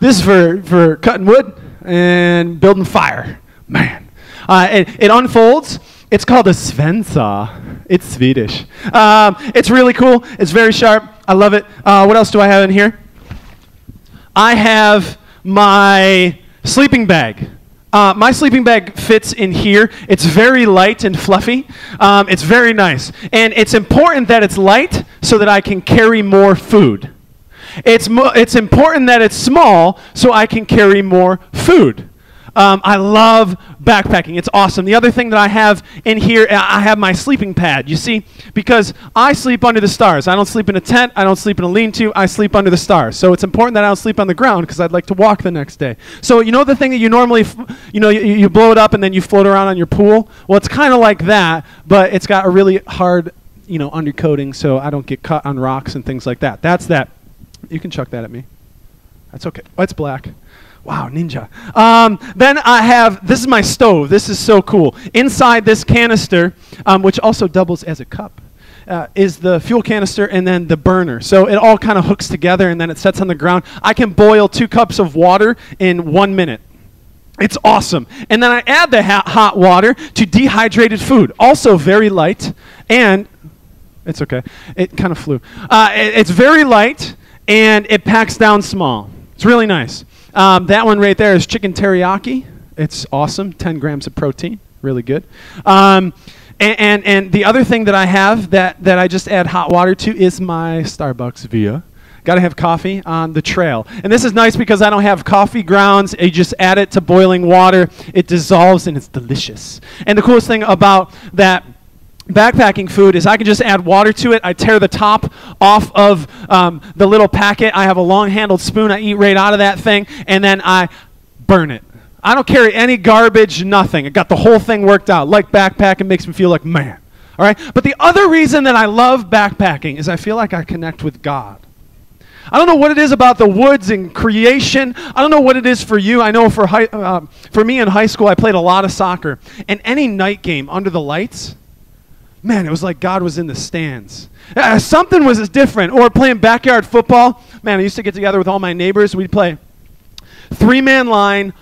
This is for cutting wood and building fire. Man. It unfolds. It's called a Svensa. It's Swedish. It's really cool. It's very sharp. I love it. What else do I have in here? I have my sleeping bag. My sleeping bag fits in here. It's very light and fluffy. It's very nice. And it's important that it's light so that I can carry more food. It's important that it's small so I can carry more food. I love backpacking. It's awesome. The other thing that I have in here, I have my sleeping pad. You see, because I sleep under the stars. I don't sleep in a tent. I don't sleep in a lean-to. I sleep under the stars. So it's important that I don't sleep on the ground because I'd like to walk the next day. So you know the thing that you normally, you blow it up and then you float around on your pool? Well, it's kind of like that, but it's got a really hard, undercoating so I don't get cut on rocks and things like that. That's that. You can chuck that at me. That's okay. Oh, it's black. Wow, ninja. Then I have, this is my stove. This is so cool. Inside this canister, which also doubles as a cup, is the fuel canister and then the burner. So it all kind of hooks together and then it sets on the ground. I can boil 2 cups of water in 1 minute. It's awesome. And then I add the hot water to dehydrated food. Also very light and, it's okay. It kind of flew. It's very light and it packs down small. It's really nice. That one right there is chicken teriyaki. It's awesome. 10 grams of protein. Really good. And the other thing that I have that I just add hot water to is my Starbucks Via. Got to have coffee on the trail. And this is nice because I don't have coffee grounds. You just add it to boiling water. It dissolves and it's delicious. And the coolest thing about that backpacking food is I can just add water to it. I tear the top off of the little packet. I have a long-handled spoon. I eat right out of that thing, and then I burn it. I don't carry any garbage, nothing. I got the whole thing worked out. Like backpacking makes me feel like man. All right? But the other reason that I love backpacking is I feel like I connect with God. I don't know what it is about the woods and creation. I don't know what it is for you. I know for me in high school, I played a lot of soccer. And any night game under the lights, man, it was like God was in the stands. Something was different. Or playing backyard football. Man, I used to get together with all my neighbors. We'd play 3-man line.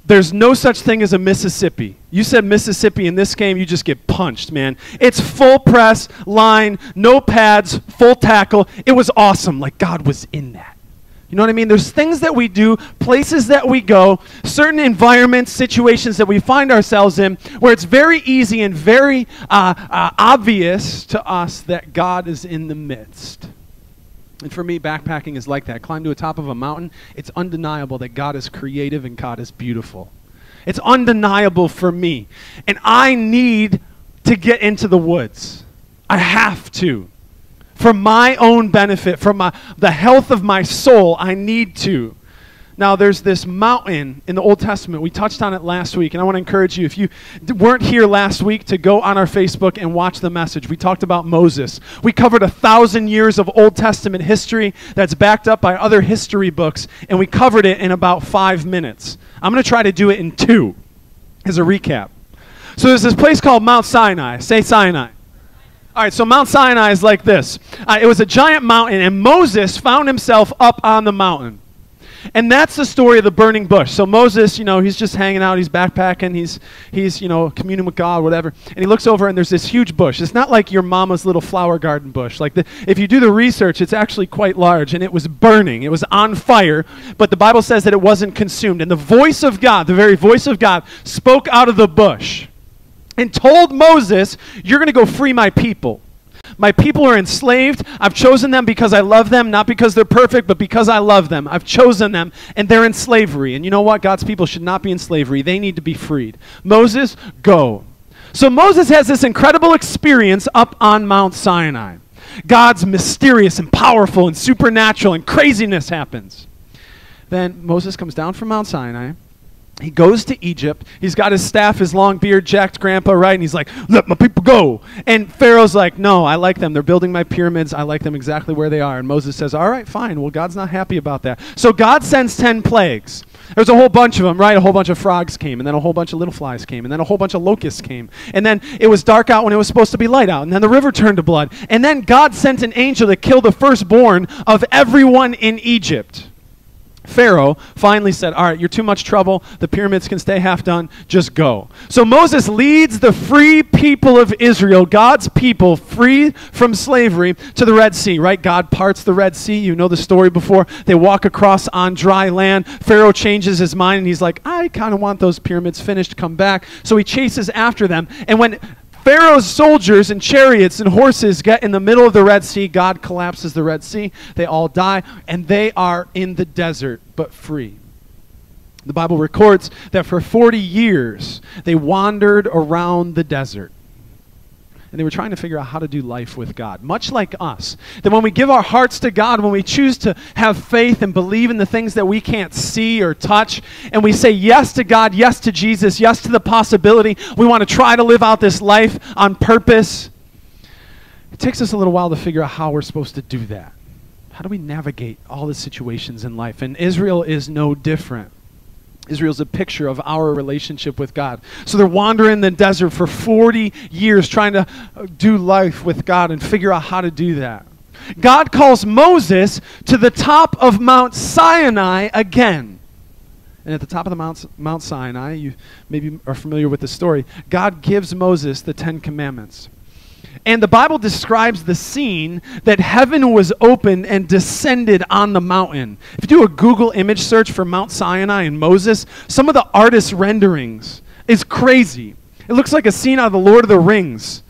There's no such thing as a Mississippi. You said Mississippi in this game, you just get punched, man. It's full press, line, no pads, full tackle. It was awesome. Like God was in that. You know what I mean? There's things that we do, places that we go, certain environments, situations that we find ourselves in where it's very easy and very obvious to us that God is in the midst. And for me, backpacking is like that. Climb to the top of a mountain, it's undeniable that God is creative and God is beautiful. It's undeniable for me. And I need to get into the woods. I have to. For my own benefit, for the health of my soul, I need to. Now, there's this mountain in the Old Testament. We touched on it last week, and I want to encourage you, if you weren't here last week, to go on our Facebook and watch the message. We talked about Moses. We covered 1,000 years of Old Testament history that's backed up by other history books, and we covered it in about 5 minutes. I'm going to try to do it in 2 as a recap. So there's this place called Mount Sinai. Say Sinai. All right, so Mount Sinai is like this. It was a giant mountain, and Moses found himself up on the mountain. And that's the story of the burning bush. So Moses, he's just hanging out, he's backpacking, he's communing with God, whatever. And he looks over and there's this huge bush. It's not like your mama's little flower garden bush. If you do the research, it's actually quite large, and it was burning. It was on fire, but the Bible says that it wasn't consumed. And the voice of God, the very voice of God, spoke out of the bush and told Moses, you're going to go free my people. My people are enslaved. I've chosen them because I love them, not because they're perfect, but because I love them. I've chosen them, and they're in slavery. And you know what? God's people should not be in slavery. They need to be freed. Moses, go. So Moses has this incredible experience up on Mount Sinai. God's mysterious and powerful and supernatural, and craziness happens. Then Moses comes down from Mount Sinai. He goes to Egypt. He's got his staff, his long beard, jacked grandpa, right? And he's like, let my people go. And Pharaoh's like, no, I like them. They're building my pyramids. I like them exactly where they are. And Moses says, all right, fine. Well, God's not happy about that. So God sends 10 plagues. There's a whole bunch of them, right? A whole bunch of frogs came, and then a whole bunch of little flies came, and then a whole bunch of locusts came. And then it was dark out when it was supposed to be light out, and then the river turned to blood. And then God sent an angel to kill the firstborn of everyone in Egypt. Pharaoh finally said, all right, you're too much trouble. The pyramids can stay half done. Just go. So Moses leads the free people of Israel, God's people, free from slavery, to the Red Sea, right? God parts the Red Sea. You know the story before. They walk across on dry land. Pharaoh changes his mind, and he's like, I kind of want those pyramids finished. Come back. So he chases after them. And when Pharaoh's soldiers and chariots and horses get in the middle of the Red Sea, God collapses the Red Sea. They all die, and they are in the desert, but free. The Bible records that for 40 years, they wandered around the desert. And they were trying to figure out how to do life with God, much like us. That when we give our hearts to God, when we choose to have faith and believe in the things that we can't see or touch, and we say yes to God, yes to Jesus, yes to the possibility, we want to try to live out this life on purpose. It takes us a little while to figure out how we're supposed to do that. How do we navigate all the situations in life? And Israel is no different. Israel's a picture of our relationship with God. So they're wandering in the desert for 40 years trying to do life with God and figure out how to do that. God calls Moses to the top of Mount Sinai again. And at the top of the Mount Sinai, you maybe are familiar with the story, God gives Moses the 10 Commandments. And the Bible describes the scene that heaven was opened and descended on the mountain. If you do a Google image search for Mount Sinai and Moses, some of the artist renderings is crazy. It looks like a scene out of the Lord of the Rings.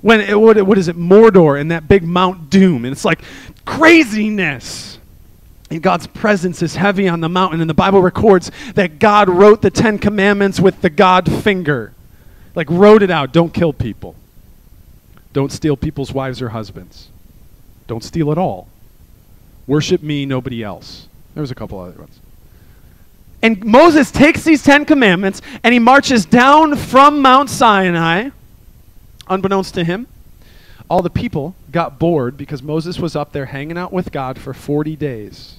What is it, Mordor and that big Mount Doom. And it's like craziness. And God's presence is heavy on the mountain. And the Bible records that God wrote the 10 Commandments with the God finger. Like wrote it out, don't kill people. Don't steal people's wives or husbands. Don't steal at all. Worship me, nobody else. There was a couple other ones. And Moses takes these 10 Commandments and he marches down from Mount Sinai, unbeknownst to him. All the people got bored because Moses was up there hanging out with God for 40 days.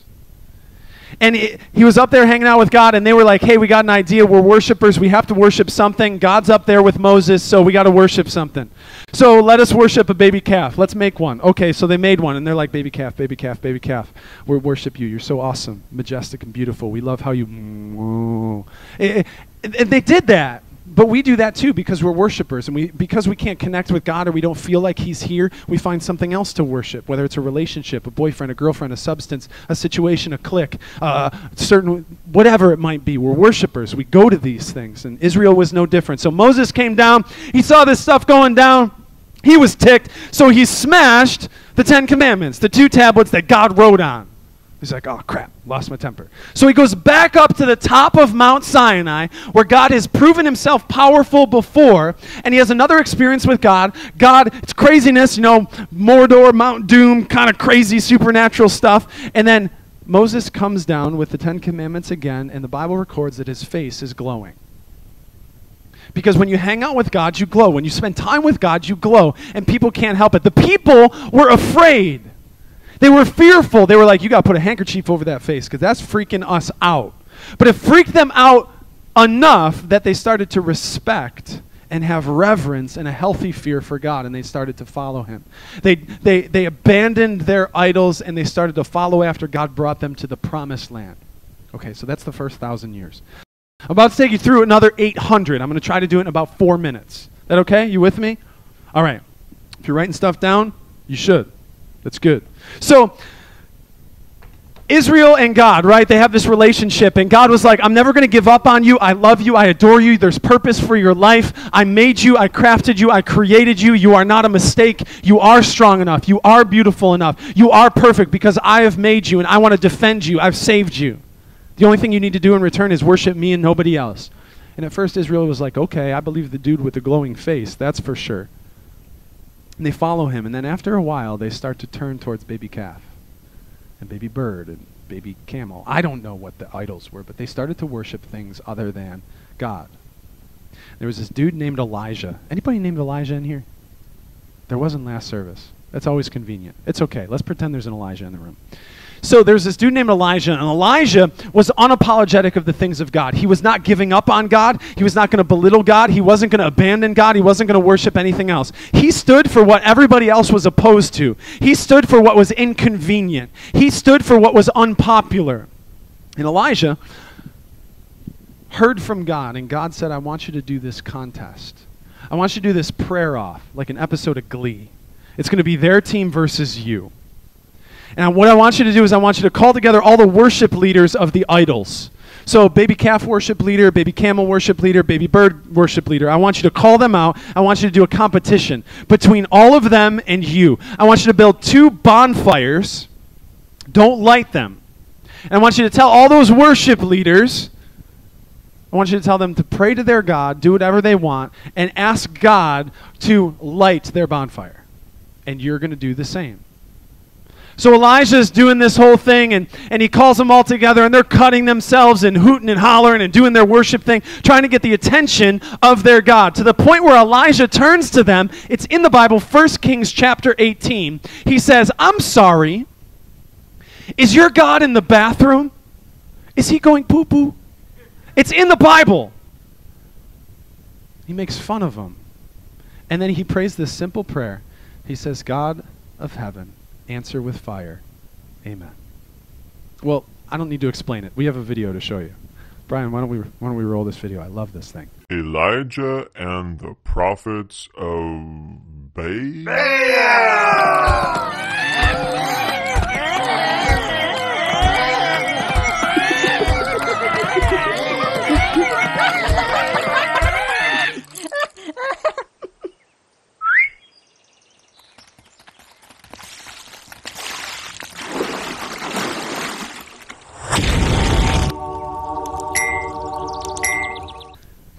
And he was up there hanging out with God, and they were like, hey, we got an idea. We're worshipers. We have to worship something. God's up there with Moses, so we got to worship something. So let us worship a baby calf. Let's make one. Okay, so they made one, and they're like, baby calf, baby calf, baby calf. We worship you. You're so awesome, majestic, and beautiful. We love how you... And they did that. But we do that too because we're worshipers, and because we can't connect with God or we don't feel like he's here, we find something else to worship, whether it's a relationship, a boyfriend, a girlfriend, a substance, a situation, a clique, certain whatever it might be. We're worshipers. We go to these things, and Israel was no different. So Moses came down. He saw this stuff going down. He was ticked, so he smashed the 10 Commandments, the 2 tablets that God wrote on. He's like, oh, crap, lost my temper. So he goes back up to the top of Mount Sinai, where God has proven himself powerful before, and he has another experience with God. God, it's craziness, Mordor, Mount Doom, kind of crazy supernatural stuff. And then Moses comes down with the 10 Commandments again, and the Bible records that his face is glowing. Because when you hang out with God, you glow. When you spend time with God, you glow, and people can't help it. The people were afraid. They were fearful. They were like, you got to put a handkerchief over that face because that's freaking us out. But it freaked them out enough that they started to respect and have reverence and a healthy fear for God, and they started to follow him. They abandoned their idols, and they started to follow after God brought them to the promised land. Okay, so that's the first 1,000 years. I'm about to take you through another 800. I'm going to try to do it in about 4 minutes. Is that okay? You with me? All right. If you're writing stuff down, you should. That's good. So, Israel and God, right? They have this relationship, and God was like, I'm never going to give up on you. I love you. I adore you. There's purpose for your life. I made you. I crafted you. I created you. You are not a mistake. You are strong enough. You are beautiful enough. You are perfect because I have made you, and I want to defend you. I've saved you. The only thing you need to do in return is worship me and nobody else. And at first, Israel was like, okay, I believe the dude with the glowing face. That's for sure. And they follow him, and then after a while, they start to turn towards baby calf and baby bird and baby camel. I don't know what the idols were, but they started to worship things other than God. There was this dude named Elijah. Anybody named Elijah in here? There wasn't last service. That's always convenient. It's okay. Let's pretend there's an Elijah in the room. So there's this dude named Elijah, and Elijah was unapologetic of the things of God. He was not giving up on God. He was not going to belittle God. He wasn't going to abandon God. He wasn't going to worship anything else. He stood for what everybody else was opposed to. He stood for what was inconvenient. He stood for what was unpopular. And Elijah heard from God, and God said, I want you to do this contest. I want you to do this prayer off, like an episode of Glee. It's going to be their team versus you. And what I want you to do is I want you to call together all the worship leaders of the idols. So baby calf worship leader, baby camel worship leader, baby bird worship leader. I want you to call them out. I want you to do a competition between all of them and you. I want you to build 2 bonfires. Don't light them. And I want you to tell all those worship leaders, I want you to tell them to pray to their God, do whatever they want, and ask God to light their bonfire. And you're going to do the same. So Elijah's doing this whole thing, and he calls them all together, and they're cutting themselves and hooting and hollering and doing their worship thing, trying to get the attention of their God, to the point where Elijah turns to them. It's in the Bible, 1 Kings chapter 18. He says, I'm sorry. Is your God in the bathroom? Is he going poo-poo? It's in the Bible. He makes fun of them. And then he prays this simple prayer. He says, God of heaven, answer with fire. Amen. Well, I don't need to explain it. We have a video to show you. Brian, why don't we roll this video? I love this thing. Elijah and the prophets of Baal.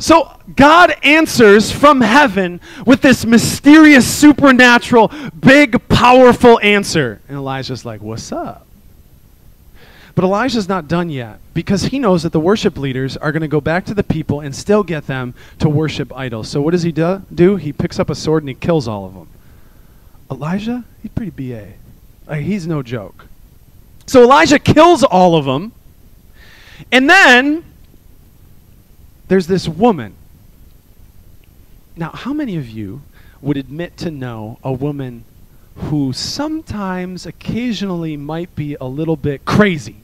So God answers from heaven with this mysterious, supernatural, big, powerful answer. And Elijah's like, what's up? But Elijah's not done yet, because he knows that the worship leaders are going to go back to the people and still get them to worship idols. So what does he do? He picks up a sword and he kills all of them. Elijah, he's pretty BA. Like, he's no joke. So Elijah kills all of them. And then there's this woman. Now, how many of you would admit to know a woman who sometimes, occasionally, might be a little bit crazy?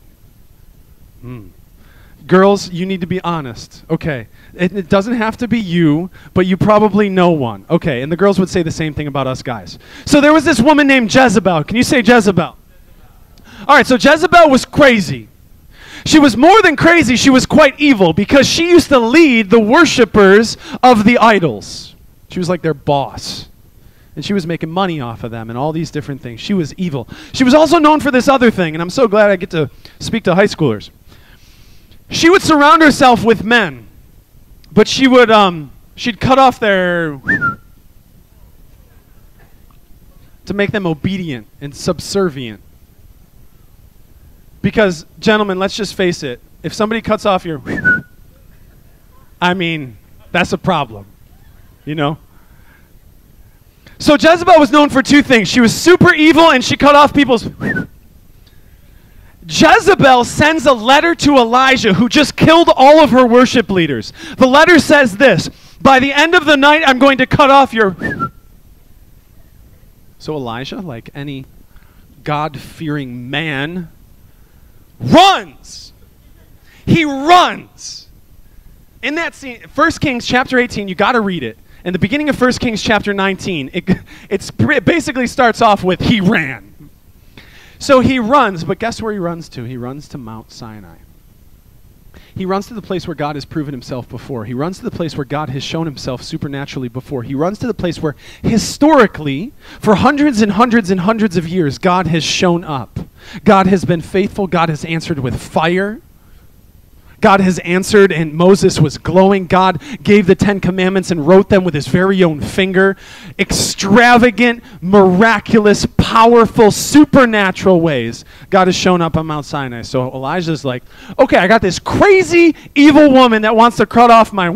Girls, you need to be honest. Okay, it doesn't have to be you, but you probably know one. Okay, and the girls would say the same thing about us guys. So there was this woman named Jezebel. Can you say Jezebel? All right, so Jezebel was crazy. She was more than crazy, she was quite evil, because she used to lead the worshipers of the idols. She was like their boss. And she was making money off of them and all these different things. She was evil. She was also known for this other thing, and I'm so glad I get to speak to high schoolers. She would surround herself with men, but she would, she'd cut off their to make them obedient and subservient. Because, gentlemen, let's just face it. If somebody cuts off your I mean, that's a problem. You know? So Jezebel was known for 2 things. She was super evil and she cut off people's Jezebel sends a letter to Elijah, who just killed all of her worship leaders. The letter says this: by the end of the night, I'm going to cut off your So Elijah, like any God-fearing man, runs. He runs. In that scene, 1 Kings chapter 18, you got to read it. In the beginning of 1 Kings chapter 19, it basically starts off with, he ran. So he runs, but guess where he runs to? He runs to Mount Sinai. He runs to the place where God has proven himself before. He runs to the place where God has shown himself supernaturally before. He runs to the place where historically, for hundreds and hundreds and hundreds of years, God has shown up. God has been faithful. God has answered with fire. God has answered and Moses was glowing. God gave the 10 Commandments and wrote them with his very own finger. Extravagant, miraculous, powerful, supernatural ways God has shown up on Mount Sinai. So Elijah's like, okay, I got this crazy, evil woman that wants to cut off my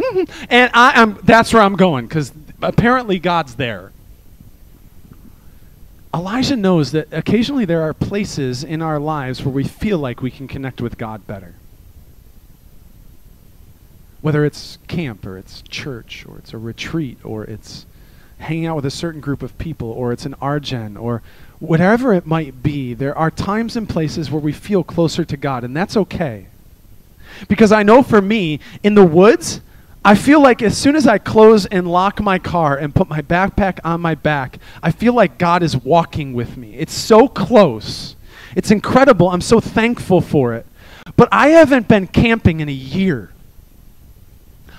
and that's where I'm going, because apparently God's there. Elijah knows that occasionally there are places in our lives where we feel like we can connect with God better. Whether it's camp, or it's church, or it's a retreat, or it's hanging out with a certain group of people, or it's an Argen, or whatever it might be, there are times and places where we feel closer to God, and that's okay. Because I know for me, in the woods, I feel like as soon as I close and lock my car and put my backpack on my back, I feel like God is walking with me. It's so close. It's incredible. I'm so thankful for it. But I haven't been camping in a year.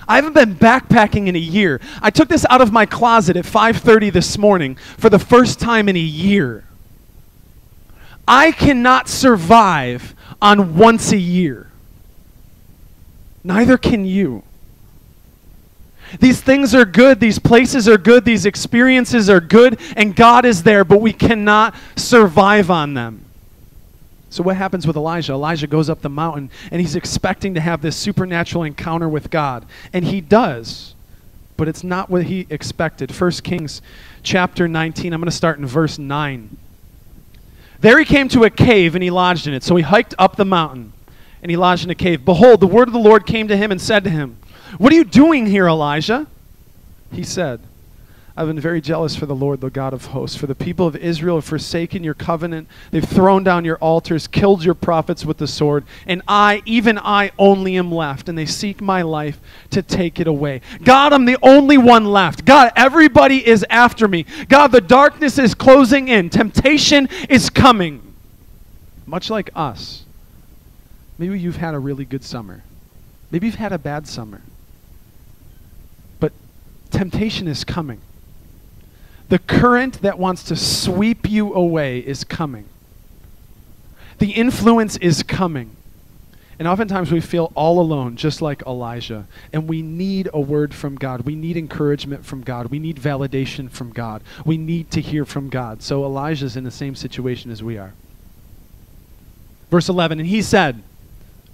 I haven't been backpacking in a year. I took this out of my closet at 5:30 this morning for the first time in a year. I cannot survive on once a year. Neither can you. These things are good, these places are good, these experiences are good, and God is there, but we cannot survive on them. So what happens with Elijah? Elijah goes up the mountain, and he's expecting to have this supernatural encounter with God. And he does, but it's not what he expected. 1 Kings chapter 19, I'm going to start in verse 9. There he came to a cave, and he lodged in it. So he hiked up the mountain, and he lodged in a cave. Behold, the word of the Lord came to him and said to him, "What are you doing here, Elijah?" He said, "I've been very jealous for the Lord, the God of hosts. For the people of Israel have forsaken your covenant. They've thrown down your altars, killed your prophets with the sword. And I, even I only am left. And they seek my life to take it away." God, I'm the only one left. God, everybody is after me. God, the darkness is closing in. Temptation is coming. Much like us. Maybe you've had a really good summer. Maybe you've had a bad summer. But temptation is coming. The current that wants to sweep you away is coming. The influence is coming. And oftentimes we feel all alone, just like Elijah. And we need a word from God. We need encouragement from God. We need validation from God. We need to hear from God. So Elijah's in the same situation as we are. Verse 11, and he said,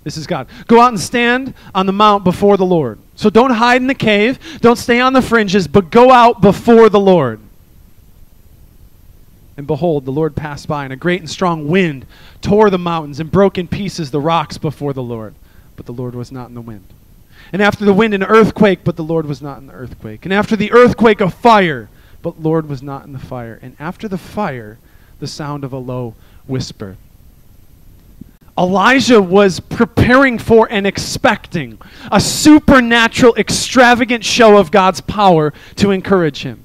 this is God, "Go out and stand on the mount before the Lord." So don't hide in the cave. Don't stay on the fringes, but go out before the Lord. And behold, the Lord passed by, and a great and strong wind tore the mountains and broke in pieces the rocks before the Lord. But the Lord was not in the wind. And after the wind, an earthquake, but the Lord was not in the earthquake. And after the earthquake, a fire, but the Lord was not in the fire. And after the fire, the sound of a low whisper. Elijah was preparing for and expecting a supernatural, extravagant show of God's power to encourage him.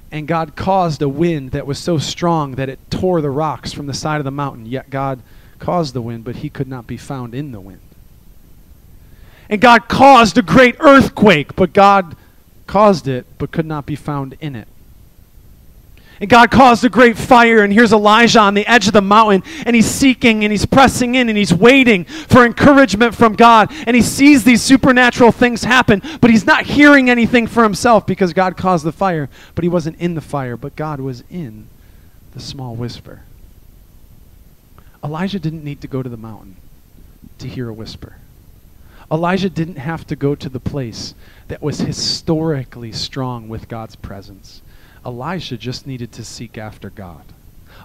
And God caused a wind that was so strong that it tore the rocks from the side of the mountain. Yet God caused the wind, but he could not be found in the wind. And God caused a great earthquake, but God caused it, but could not be found in it. And God caused a great fire, and here's Elijah on the edge of the mountain, and he's seeking, and he's pressing in, and he's waiting for encouragement from God, and he sees these supernatural things happen, but he's not hearing anything for himself because God caused the fire, but he wasn't in the fire, but God was in the small whisper. Elijah didn't need to go to the mountain to hear a whisper. Elijah didn't have to go to the place that was historically strong with God's presence. Elijah just needed to seek after God.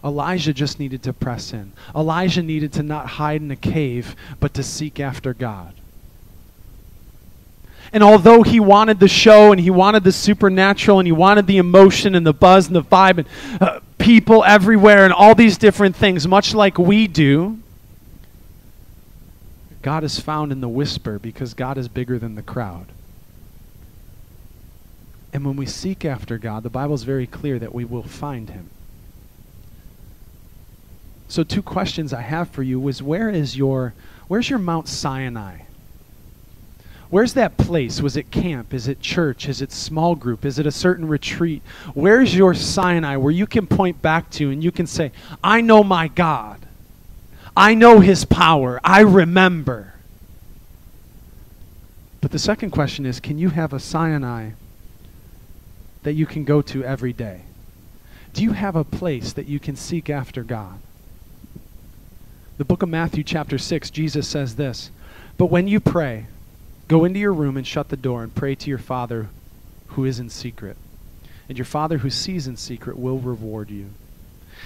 Elijah just needed to press in. Elijah needed to not hide in a cave, but to seek after God. And although he wanted the show, and he wanted the supernatural, and he wanted the emotion, and the buzz, and the vibe, and people everywhere, and all these different things, much like we do, God is found in the whisper because God is bigger than the crowd. And when we seek after God, the Bible is very clear that we will find him. So 2 questions I have for you is, where's your Mount Sinai? Where's that place? Was it camp? Is it church? Is it small group? Is it a certain retreat? Where's your Sinai where you can point back to and you can say, I know my God. I know his power. I remember. But the second question is, can you have a Sinai that you can go to every day? Do you have a place that you can seek after God? The book of Matthew chapter 6, Jesus says this, "But when you pray, go into your room and shut the door and pray to your Father who is in secret. And your Father who sees in secret will reward you.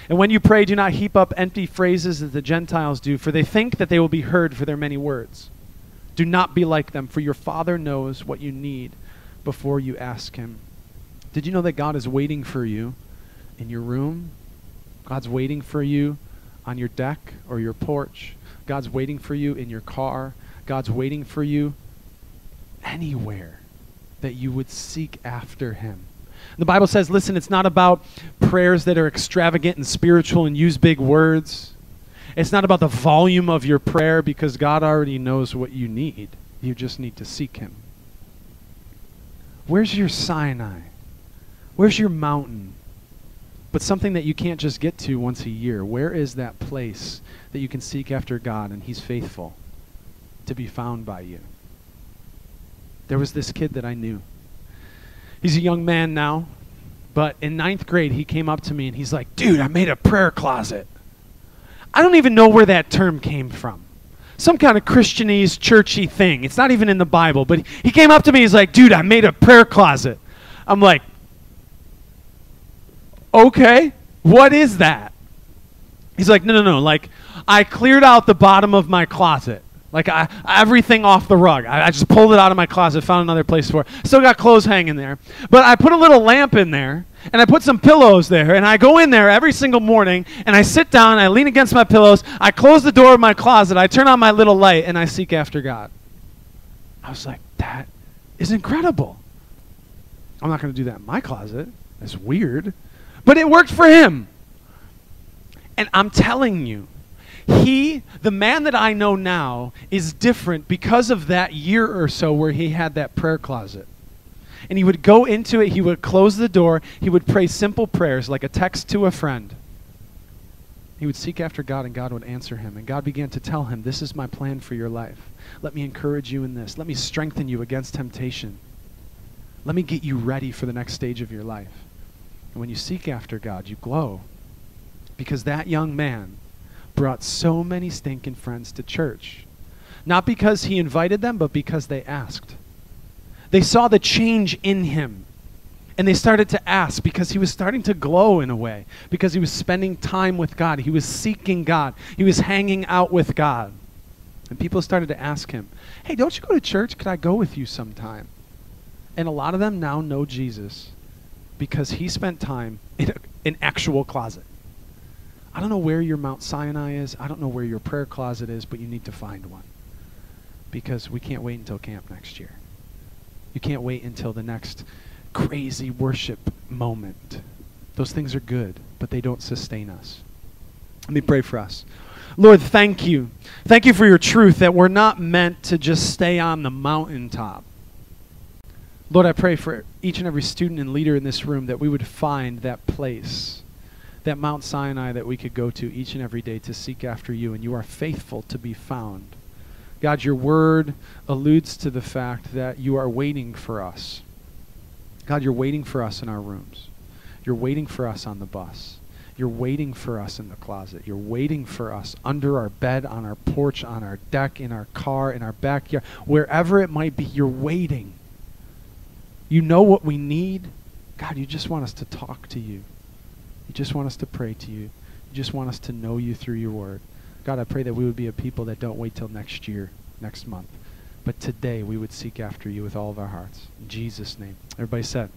And when you pray, do not heap up empty phrases as the Gentiles do, for they think that they will be heard for their many words. Do not be like them, for your Father knows what you need before you ask him." Did you know that God is waiting for you in your room? God's waiting for you on your deck or your porch. God's waiting for you in your car. God's waiting for you anywhere that you would seek after him. The Bible says, listen, it's not about prayers that are extravagant and spiritual and use big words. It's not about the volume of your prayer, because God already knows what you need. You just need to seek him. Where's your Sinai? Where's your mountain? But something that you can't just get to once a year. Where is that place that you can seek after God and he's faithful to be found by you? There was this kid that I knew. He's a young man now, but in 9th grade he came up to me and he's like, dude, I made a prayer closet. I don't even know where that term came from. Some kind of Christianese, churchy thing. It's not even in the Bible, but he came up to me, he's like, dude, I made a prayer closet. I'm like, okay, what is that? He's like, no, like, I cleared out the bottom of my closet. Like, everything off the rug. I just pulled it out of my closet, found another place for it. Still got clothes hanging there. But I put a little lamp in there, and I put some pillows there, and I go in there every single morning, and I sit down, I lean against my pillows, I close the door of my closet, I turn on my little light, and I seek after God. I was like, that is incredible. I'm not going to do that in my closet. That's weird. But it worked for him. And I'm telling you, the man that I know now, is different because of that year or so where he had that prayer closet. And he would go into it, he would close the door, he would pray simple prayers like a text to a friend. He would seek after God and God would answer him. And God began to tell him, this is my plan for your life. Let me encourage you in this. Let me strengthen you against temptation. Let me get you ready for the next stage of your life. And when you seek after God, you glow. Because that young man brought so many stinking friends to church. Not because he invited them, but because they asked. They saw the change in him. And they started to ask because he was starting to glow in a way. Because he was spending time with God. He was seeking God. He was hanging out with God. And people started to ask him, hey, don't you go to church? Could I go with you sometime? And a lot of them now know Jesus because he spent time in an actual closet. I don't know where your Mount Sinai is. I don't know where your prayer closet is, but you need to find one. Because we can't wait until camp next year. You can't wait until the next crazy worship moment. Those things are good, but they don't sustain us. Let me pray for us. Lord, thank you. Thank you for your truth that we're not meant to just stay on the mountaintop. Lord, I pray for each and every student and leader in this room that we would find that place, that Mount Sinai that we could go to each and every day to seek after you, and you are faithful to be found. God, your word alludes to the fact that you are waiting for us. God, you're waiting for us in our rooms. You're waiting for us on the bus. You're waiting for us in the closet. You're waiting for us under our bed, on our porch, on our deck, in our car, in our backyard, wherever it might be. You're waiting. You know what we need. God, you just want us to talk to you. You just want us to pray to you. You just want us to know you through your word. God, I pray that we would be a people that don't wait till next year, next month. But today we would seek after you with all of our hearts. In Jesus' name. Everybody said.